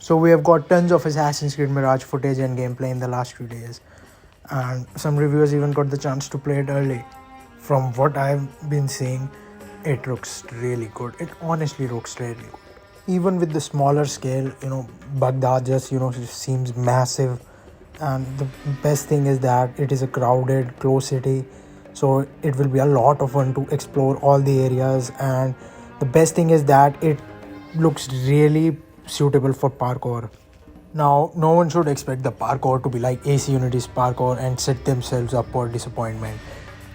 So we have got tons of Assassin's Creed Mirage footage and gameplay in the last few days, and some reviewers even got the chance to play it early. From what I've been seeing, it looks really good. It honestly looks really good. Even with the smaller scale, Baghdad just seems massive, and the best thing is that it is a crowded, close city, so it will be a lot of fun to explore all the areas. And the best thing is that it looks really suitable for parkour. Now, no one should expect the parkour to be like AC Unity's parkour and set themselves up for disappointment.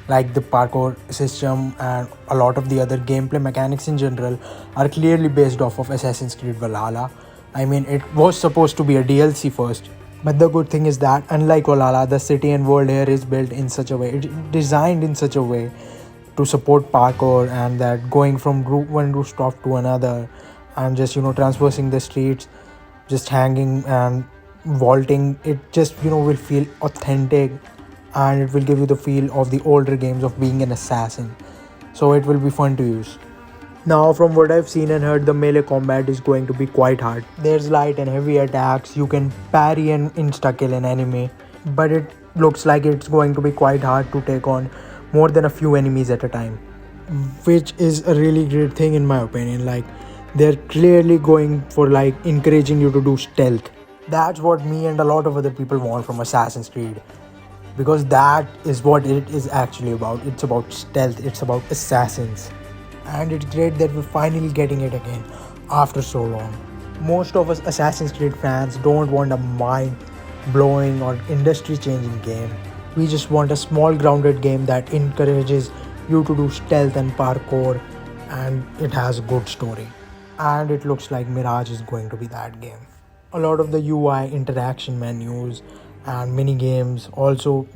Like the parkour system and a lot of the other gameplay mechanics in general are clearly based off of Assassin's Creed Valhalla. I mean, it was supposed to be a DLC first, but the good thing is that unlike Valhalla, the city and world here is built in such a way, it's designed in such a way to support parkour, and that going from one rooftop to another and just traversing the streets, just hanging and vaulting, it just will feel authentic, and it will give you the feel of the older games of being an assassin, so it will be fun to use. Now, from what I've seen and heard, the melee combat is going to be quite hard. There's light and heavy attacks, you can parry and insta-kill an enemy, but it looks like it's going to be quite hard to take on more than a few enemies at a time, which is a really great thing in my opinion. Like, they're clearly going for like encouraging you to do stealth. That's what me and a lot of other people want from Assassin's Creed, because that is what it is actually about. It's about stealth, it's about assassins, and it's great that we're finally getting it again after so long. Most of us Assassin's Creed fans don't want a mind blowing or industry changing game. We just want a small grounded game that encourages you to do stealth and parkour, and it has a good story. And it looks like Mirage is going to be that game. A lot of the UI, interaction menus, and mini games also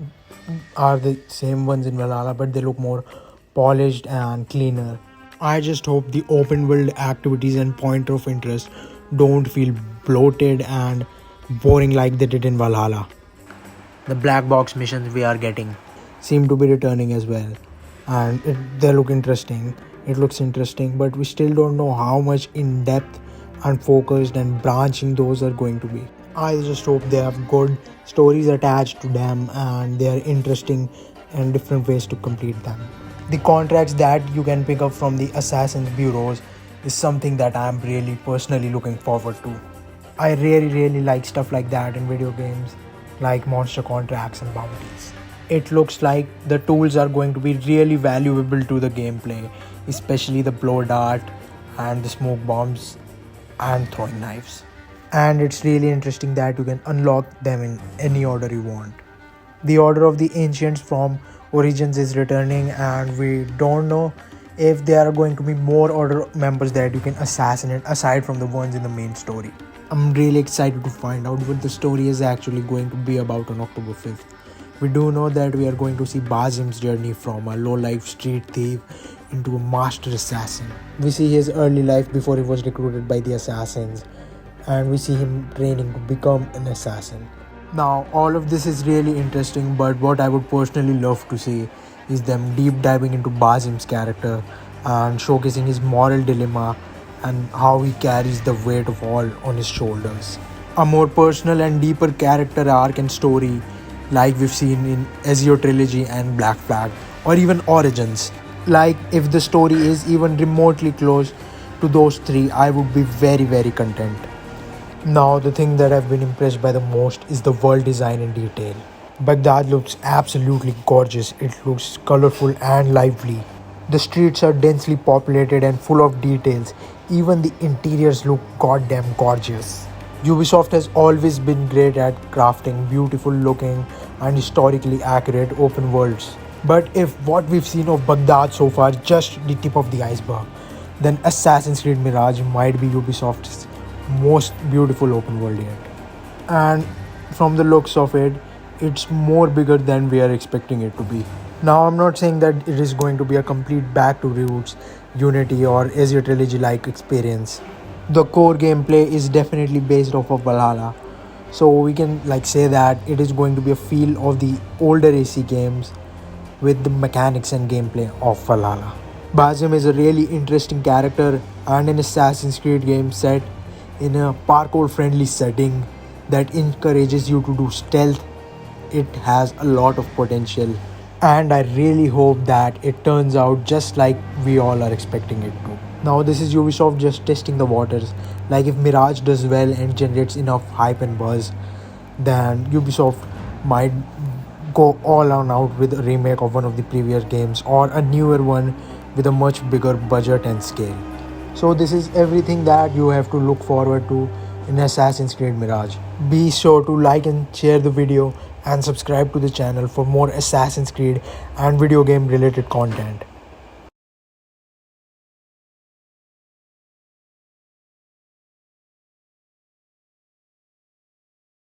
are the same ones in Valhalla, but they look more polished and cleaner. I just hope the open world activities and point of interest don't feel bloated and boring like they did in Valhalla. The black box missions we are getting seem to be returning as well, and they look interesting. It looks interesting, but we still don't know how much in depth and focused and branching those are going to be. I just hope they have good stories attached to them and they are interesting and different ways to complete them. The contracts that you can pick up from the Assassin's bureaus is something that I am really personally looking forward to. I really like stuff like that in video games, like monster contracts and bounties. It looks like the tools are going to be really valuable to the gameplay, especially the blow dart and the smoke bombs and throwing knives. And it's really interesting that you can unlock them in any order you want. The Order of the Ancients from Origins is returning, and we don't know if there are going to be more Order members that you can assassinate aside from the ones in the main story. I'm really excited to find out what the story is actually going to be about on October 5th. We do know that we are going to see Basim's journey from a low-life street thief into a master assassin. We see his early life before he was recruited by the assassins, and we see him training to become an assassin. Now, all of this is really interesting, but what I would personally love to see is them deep diving into Basim's character and showcasing his moral dilemma and how he carries the weight of all on his shoulders. A more personal and deeper character arc and story like we've seen in Ezio Trilogy and Black Flag, or even Origins. Like, if the story is even remotely close to those three, I would be very content. Now, the thing that I've been impressed by the most is the world design in detail. Baghdad looks absolutely gorgeous. It looks colorful and lively. The streets are densely populated and full of details. Even the interiors look goddamn gorgeous. Ubisoft has always been great at crafting beautiful looking and historically accurate open worlds. But if what we've seen of Baghdad so far is just the tip of the iceberg, then Assassin's Creed Mirage might be Ubisoft's most beautiful open world yet. And from the looks of it, it's more bigger than we are expecting it to be. Now, I'm not saying that it is going to be a complete back to roots, Unity or Ezio Trilogy like experience. The core gameplay is definitely based off of Valhalla, so we can say that it is going to be a feel of the older AC games with the mechanics and gameplay of Valhalla. Basim is a really interesting character, and an Assassin's Creed game set in a parkour friendly setting that encourages you to do stealth. It has a lot of potential, and I really hope that it turns out just like we all are expecting it to. Now, this is Ubisoft just testing the waters. Like, if Mirage does well and generates enough hype and buzz, then Ubisoft might go all on out with a remake of one of the previous games or a newer one with a much bigger budget and scale. So, this is everything that you have to look forward to in Assassin's Creed Mirage. Be sure to like and share the video and subscribe to the channel for more Assassin's Creed and video game related content.